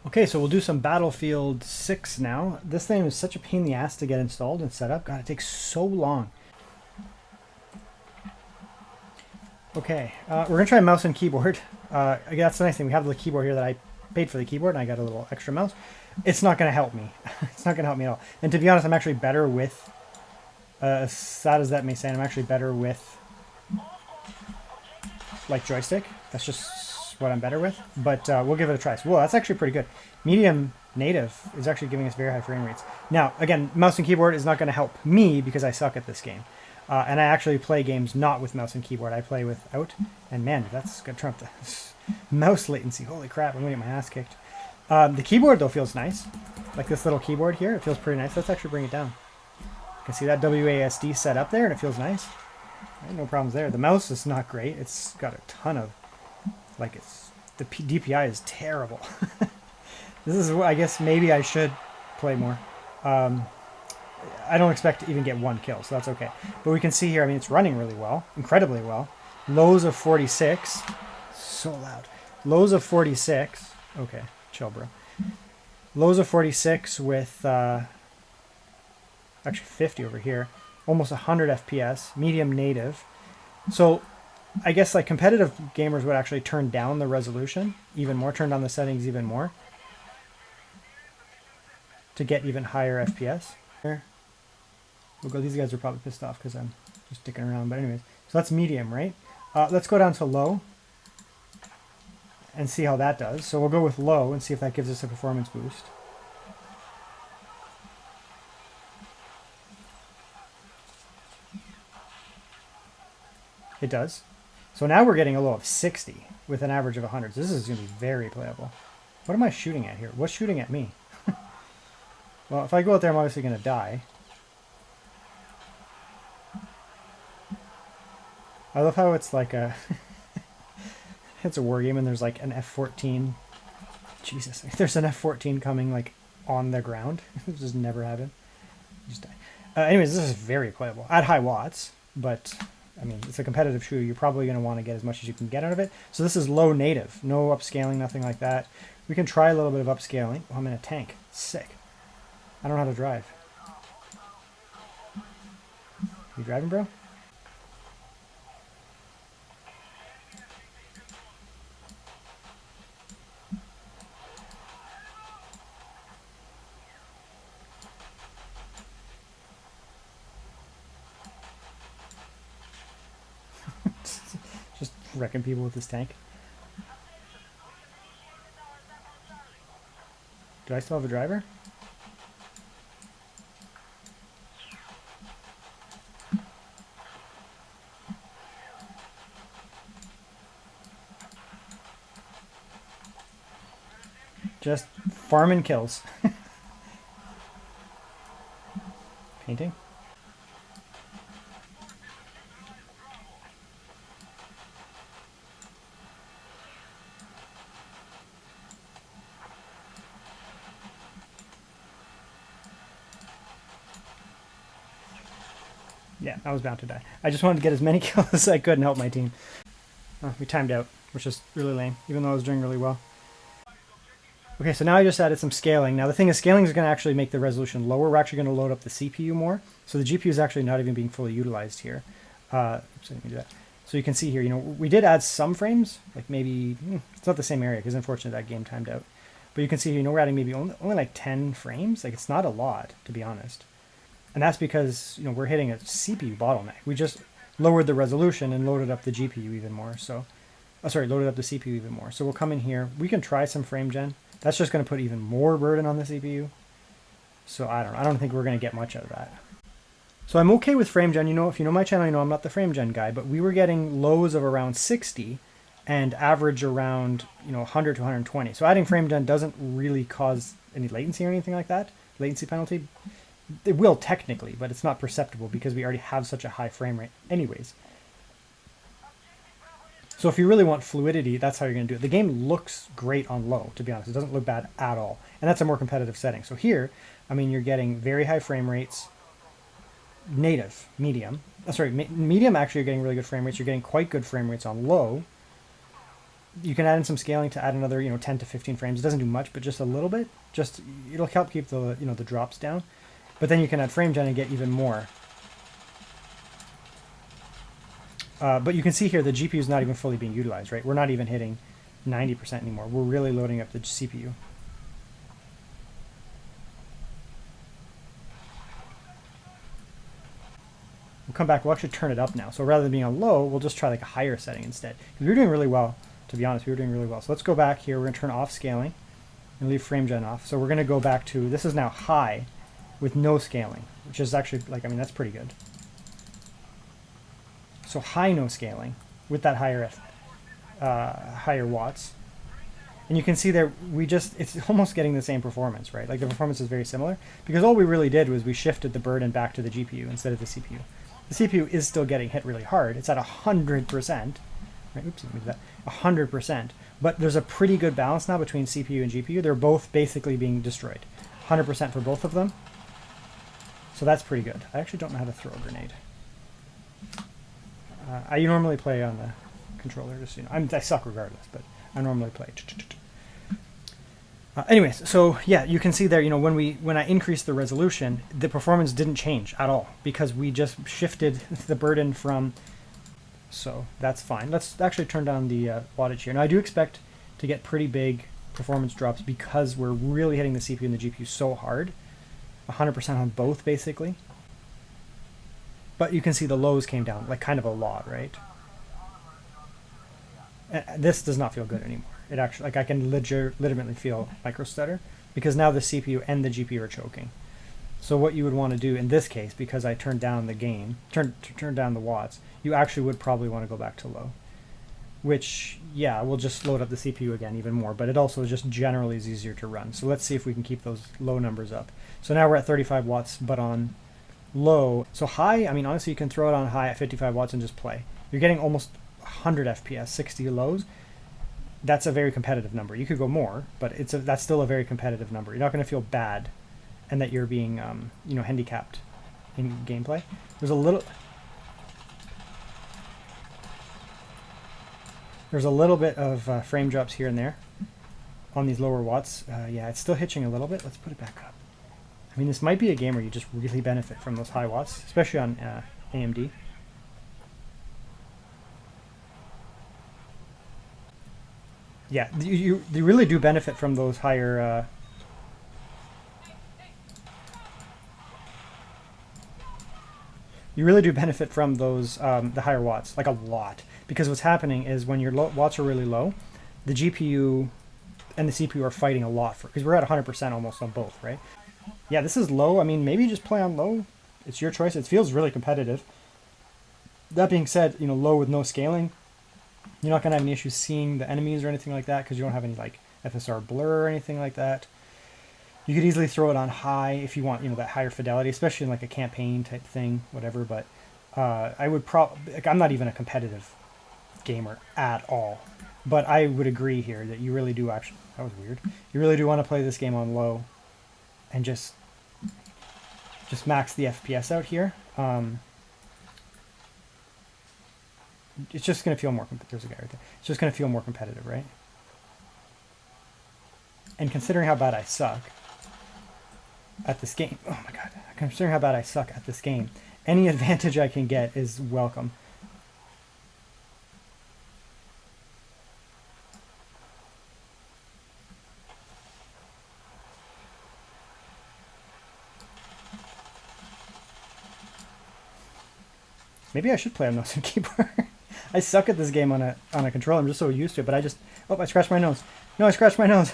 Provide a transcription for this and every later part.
Okay, so we'll do some Battlefield 6 now. This thing is such a pain in the ass to get installed and set up. God, it takes so long. Okay, we're going to try mouse and keyboard. That's the nice thing. We have the keyboard here that I paid for the keyboard, and I got a little extra mouse. It's not going to help me. It's not going to help me at all. And to be honest, I'm actually better with, as sad as that may sound, I'm actually better with, like, joystick. That's just what I'm better with. But we'll give it a try. So, whoa, that's actually pretty good. Medium native is actually giving us very high frame rates. Now, again, mouse and keyboard is not going to help me because I suck at this game. And I actually play games not with mouse and keyboard. I play without. And man, that's good trump. Mouse latency. Holy crap, I'm going to get my ass kicked. The keyboard, though, feels nice. Like this little keyboard here, it feels pretty nice. Let's actually bring it down. You can see that WASD set up there, and it feels nice. No problems there. The mouse is not great. It's got a ton of, like, the DPI is terrible. This is, I guess, maybe I should play more. I don't expect to even get one kill, so that's okay. But we can see here, I mean, it's running really well, incredibly well. Lows of 46. So loud. Lows of 46. Okay, chill, bro. Lows of 46 with, actually 50 over here. Almost 100 FPS, medium native. So I guess like competitive gamers would actually turn down the resolution even more, turn down the settings even more to get even higher FPS. Here. We'll go, these guys are probably pissed off because I'm just sticking around, but anyways. So that's medium, right? Let's go down to low and see how that does. So we'll go with low and see if that gives us a performance boost. It does. So now we're getting a low of 60 with an average of 100. So this is going to be very playable. What am I shooting at here? What's shooting at me? Well, if I go out there, I'm obviously going to die. I love how it's like a... it's a war game and there's like an F-14. Jesus, there's an F-14 coming like on the ground. It just never happened. Just die. Anyways, this is very playable. At high watts, but... I mean, it's a competitive shooter. You're probably going to want to get as much as you can get out of it. So this is low native. No upscaling, nothing like that. We can try a little bit of upscaling. Oh, I'm in a tank. Sick. I don't know how to drive. You driving, bro? Just wrecking people with this tank. Do I still have a driver? Just farming kills. Painting? Yeah, I was bound to die. I just wanted to get as many kills as I could and help my team. Oh, we timed out, which is really lame, even though I was doing really well. Okay, so now I just added some scaling. Now the thing is, scaling is going to actually make the resolution lower. We're actually going to load up the CPU more. So the GPU is actually not even being fully utilized here. Oops, I didn't do that. So you can see here, you know, we did add some frames, like maybe, it's not the same area because unfortunately that game timed out. But you can see, you know, we're adding maybe only like 10 frames. Like it's not a lot, to be honest. And that's because, you know, we're hitting a CPU bottleneck. We just lowered the resolution and loaded up the GPU even more. So, loaded up the CPU even more. So we'll come in here. We can try some frame gen. That's just going to put even more burden on the CPU. So I don't know. I don't think we're going to get much out of that. So I'm okay with frame gen. You know, if you know my channel, you know I'm not the frame gen guy, but we were getting lows of around 60 and average around, you know, 100 to 120. So adding frame gen doesn't really cause any latency or anything like that. Latency penalty. It will technically, but it's not perceptible because we already have such a high frame rate anyways. So if you really want fluidity, that's how you're going to do it. The game looks great on low, to be honest. It doesn't look bad at all. And that's a more competitive setting. So here, I mean, you're getting very high frame rates, native, medium. Medium actually you're getting really good frame rates. You're getting quite good frame rates on low. You can add in some scaling to add another, 10 to 15 frames. It doesn't do much, but just a little bit. Just it'll help keep the, the drops down. But then you can add frame gen and get even more. But you can see here the GPU is not even fully being utilized, right? We're not even hitting 90% anymore. We're really loading up the CPU. We'll come back. We'll actually turn it up now. So rather than being on low, we'll just try like a higher setting instead. Because we were doing really well, to be honest. We were doing really well. So let's go back here. We're going to turn off scaling and leave frame gen off. So we're going to go back to, this is now high with no scaling, which is actually like, that's pretty good. So high no scaling with that higher higher watts. And you can see there, it's almost getting the same performance, right? Like the performance is very similar because all we really did was we shifted the burden back to the GPU instead of the CPU. The CPU is still getting hit really hard. It's at 100%, right? Oops, let me do that. 100%. But there's a pretty good balance now between CPU and GPU. They're both basically being destroyed. 100% for both of them. So that's pretty good. I actually don't know how to throw a grenade. I normally play on the controller, just I suck regardless, but I normally play. Anyways, so yeah, you can see there, when I increased the resolution, the performance didn't change at all because we just shifted the burden from. So that's fine. Let's actually turn down the wattage here. Now I do expect to get pretty big performance drops because we're really hitting the CPU and the GPU so hard, 100% on both basically. But you can see the lows came down like kind of a lot, right? This does not feel good anymore. It actually, like I can legitimately feel micro stutter because now the CPU and the GPU are choking. So what you would want to do in this case, because I turned down the gain, turned down the watts, you actually would probably want to go back to low. Which, yeah, we'll just load up the CPU again even more, but it also just generally is easier to run. So let's see if we can keep those low numbers up. So now we're at 35 watts, but on low. So high, honestly, you can throw it on high at 55 watts and just play. You're getting almost 100 FPS, 60 lows. That's a very competitive number. You could go more, but that's still a very competitive number. You're not going to feel bad and that you're being, handicapped in gameplay. There's a little bit of frame drops here and there on these lower watts. Yeah, it's still hitching a little bit. Let's put it back up. This might be a game where you just really benefit from those high watts, especially on AMD. Yeah, you really do benefit from those higher. You really do benefit from those the higher watts, like a lot, because what's happening is when your watts are really low, the GPU and the CPU are fighting a lot because we're at 100% almost on both, right? Yeah, this is low. Maybe just play on low. It's your choice. It feels really competitive. That being said, low with no scaling, you're not going to have any issues seeing the enemies or anything like that because you don't have any like FSR blur or anything like that. You could easily throw it on high if you want, that higher fidelity, especially in like a campaign type thing, whatever. But I would I'm not even a competitive gamer at all. But I would agree here that you really do actually, that was weird. You really do want to play this game on low and just max the FPS out here. It's just going to feel more, there's a guy right there. It's just going to feel more competitive, right? And considering how bad I suck at this game, oh my god, considering how bad I suck at this game, any advantage I can get is welcome. Maybe I should play on mouse and keyboard. I suck at this game on a controller. I'm just so used to it, but I scratched my nose. No, I scratched my nose.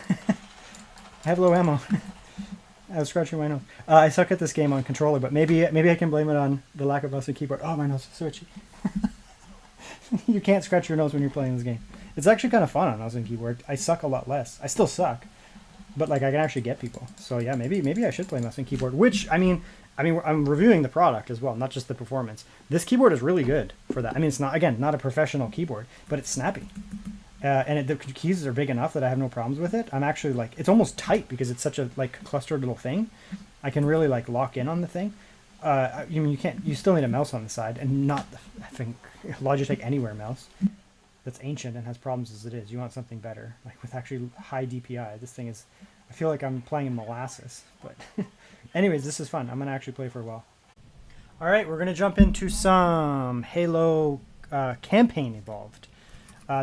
I have low ammo. I was scratching my nose. I suck at this game on controller, but maybe I can blame it on the lack of mouse and keyboard. Oh, my nose is so itchy. You can't scratch your nose when you're playing this game. It's actually kind of fun on mouse and keyboard. I suck a lot less. I still suck, but like I can actually get people. So yeah, maybe I should play mouse and keyboard. Which I'm reviewing the product as well, not just the performance. This keyboard is really good for that. It's not a professional keyboard, but it's snappy. And the keys are big enough that I have no problems with it. I'm actually it's almost tight because it's such a clustered little thing. I can really lock in on the thing. You still need a mouse on the side and not I think Logitech Anywhere mouse. that's ancient and has problems as it is. You want something better, like with actually high DPI. This thing is, I feel like I'm playing in molasses. But anyways, this is fun. I'm going to actually play for a while. All right, we're going to jump into some Halo campaign evolved.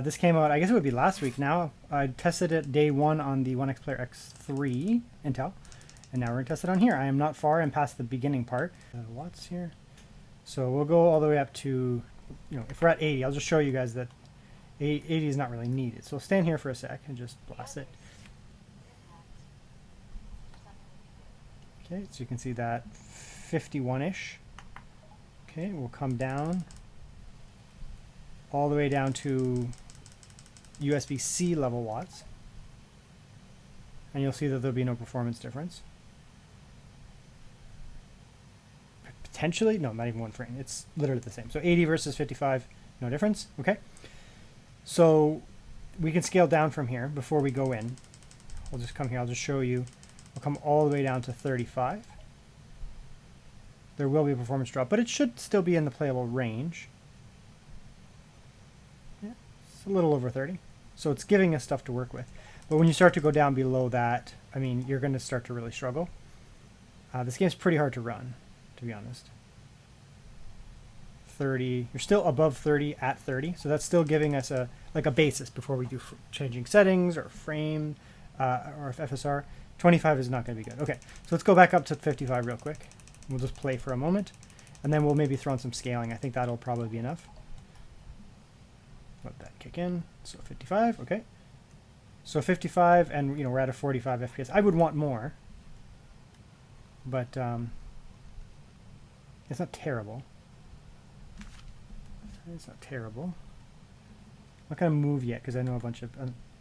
This came out, I guess it would be last week now. I tested it day 1 on the ONEXPLAYER X3 Intel, and now we're going to test it on here. I am not far. I'm past the beginning part. Watts here. So we'll go all the way up to, if we're at 80, I'll just show you guys that 80 is not really needed. So stand here for a sec and just blast it. Okay, so you can see that 51-ish. Okay, we'll come down all the way down to USB-C level watts. And you'll see that there'll be no performance difference. Potentially, no, not even 1 frame. It's literally the same. So 80 versus 55, no difference. Okay. So we can scale down from here before we go in. We'll just come here. I'll just show you. We'll come all the way down to 35. There will be a performance drop, but it should still be in the playable range. Yeah, it's a little over 30. So it's giving us stuff to work with. But when you start to go down below that, I mean, you're going to start to really struggle. This game's pretty hard to run, to be honest. 30, you're still above 30 at 30, so that's still giving us a basis before we do changing settings or frame or FSR. 25 is not going to be good. Okay, so let's go back up to 55 real quick. We'll just play for a moment, and then we'll maybe throw in some scaling. I think that'll probably be enough. Let that kick in. So 55, okay. So 55, and we're at a 45 FPS. I would want more, but it's not terrible. It's not terrible. I'm not gonna move yet because I know a bunch of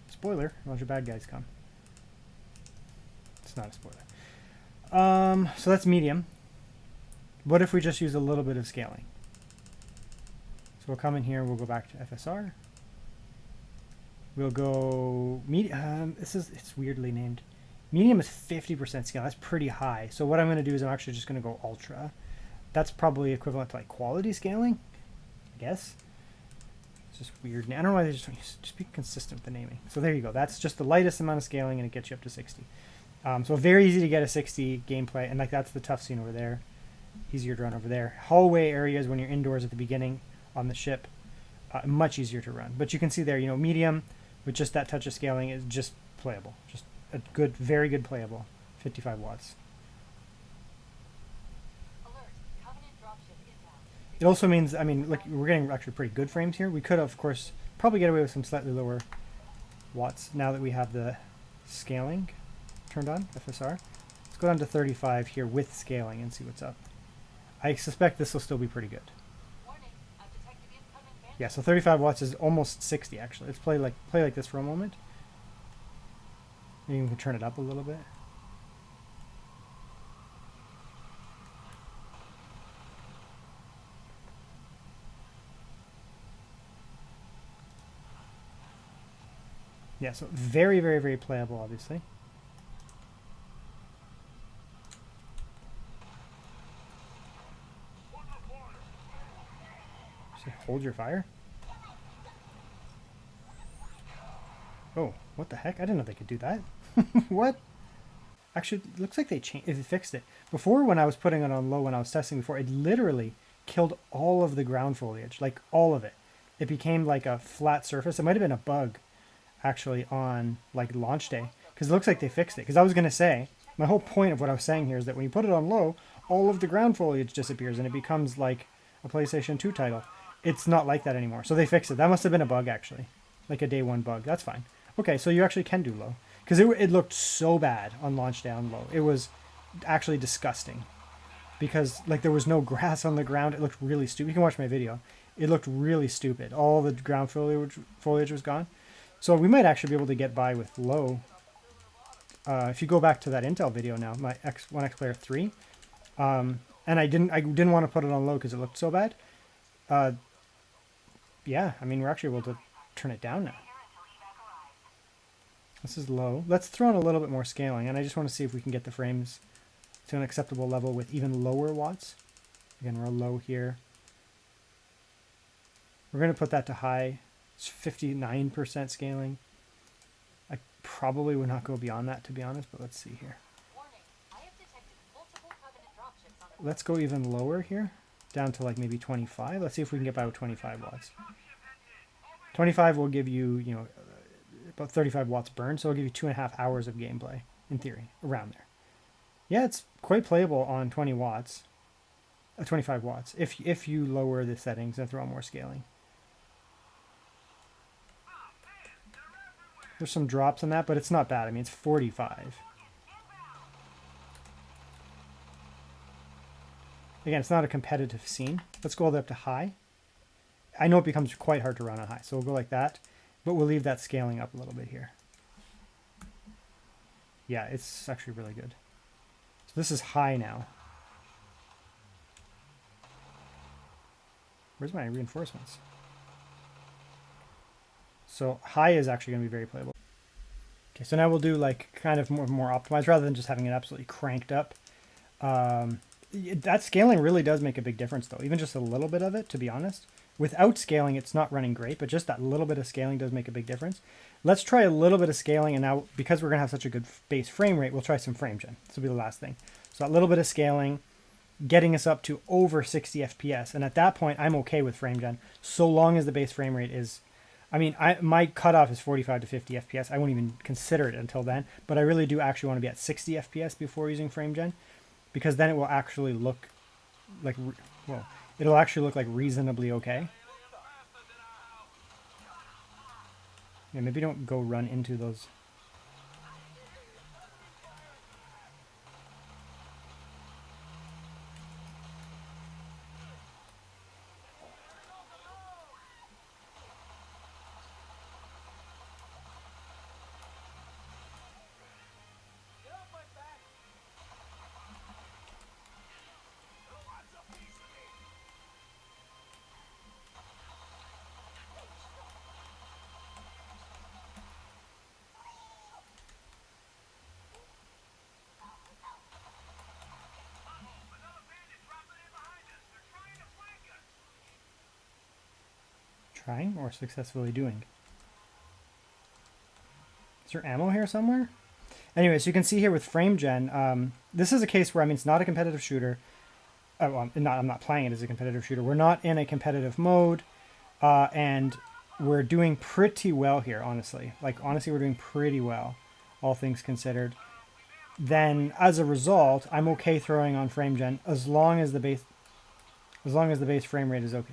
spoiler. A bunch of bad guys come. It's not a spoiler. So that's medium. What if we just use a little bit of scaling? So we'll come in here. We'll go back to FSR. We'll go medium. It's weirdly named. Medium is 50% scale. That's pretty high. So what I'm going to do is I'm actually just going to go ultra. That's probably equivalent to like quality scaling, I guess. It's just weird. I don't know why they just be consistent with the naming. So there you go. That's just the lightest amount of scaling, and it gets you up to 60. So very easy to get a 60 gameplay, and like that's the tough scene over there. Easier to run over there. Hallway areas when you're indoors at the beginning on the ship, much easier to run. But you can see there, medium with just that touch of scaling is just playable. Just a good, very good playable. 55 watts. It also means, I mean, look, we're getting actually pretty good frames here. We could, of course, probably get away with some slightly lower watts now that we have the scaling turned on, FSR. Let's go down to 35 here with scaling and see what's up. I suspect this will still be pretty good. Yeah, so 35 watts is almost 60 actually. Let's play like this for a moment. Maybe we can turn it up a little bit. Yeah, so very, very, very playable, obviously. Hold your fire. Oh, what the heck? I didn't know they could do that. What? Actually, it looks like they fixed it. Before, when I was putting it on low, when I was testing before, it literally killed all of the ground foliage, like all of it. It became like a flat surface. It might have been a bug, actually, on like launch day, because it looks like they fixed it. Because I was going to say, my whole point of what I was saying here is that when you put it on low, all of the ground foliage disappears and it becomes like a PlayStation 2 title. It's not like that anymore. So they fixed it. That must have been a bug, actually. Like a day 1 bug. That's fine. Okay, so you actually can do low. Because it looked so bad on launch day on low. It was actually disgusting. Because like there was no grass on the ground. It looked really stupid. You can watch my video. It looked really stupid. All the ground foliage was gone. So we might actually be able to get by with low. If you go back to that Intel video now, my ONEXPLAYER 3. And I didn't want to put it on low because it looked so bad. Yeah, I mean, we're actually able to turn it down now. This is low. Let's throw in a little bit more scaling, and I just want to see if we can get the frames to an acceptable level with even lower watts. Again, we're low here. We're going to put that to high. It's 59% scaling. I probably would not go beyond that, to be honest, but let's see here. Let's go even lower here, down to like maybe 25. Let's see if we can get by with 25 watts. 25 will give you, you know, about 35 watts burn, so it'll give you 2.5 hours of gameplay, in theory, around there. Yeah, it's quite playable on 20 watts, 25 watts, if you lower the settings and throw on more scaling. There's some drops in that, but it's not bad. I mean, it's 45. Again, it's not a competitive scene. Let's go all the way up to high. I know it becomes quite hard to run on high, so we'll go like that, but we'll leave that scaling up a little bit here. Yeah, it's actually really good. So this is high now. Where's my reinforcements? So high is actually going to be very playable. Okay, so now we'll do like kind of more optimized rather than just having it absolutely cranked up. That scaling really does make a big difference though, even just a little bit of it, to be honest. Without scaling, it's not running great, but just that little bit of scaling does make a big difference. Let's try a little bit of scaling, and now because we're going to have such a good base frame rate, we'll try some frame gen. This will be the last thing. So that little bit of scaling, getting us up to over 60 FPS, and at that point, I'm okay with frame gen, so long as the base frame rate is... I mean, my cutoff is 45 to 50 FPS. I won't even consider it until then, but I really do actually want to be at 60 FPS before using frame gen, because then it will actually look like, well, it'll actually look like reasonably okay. Yeah, maybe don't go run into those. Trying or successfully doing? Is there ammo here somewhere? Anyway, so you can see here with frame gen, this is a case where, I mean, it's not a competitive shooter. Well, I'm not playing it as a competitive shooter. We're not in a competitive mode, and we're doing pretty well here, honestly. Like, honestly, we're doing pretty well, all things considered. Then, as a result, I'm okay throwing on frame gen as long as the base frame rate is okay.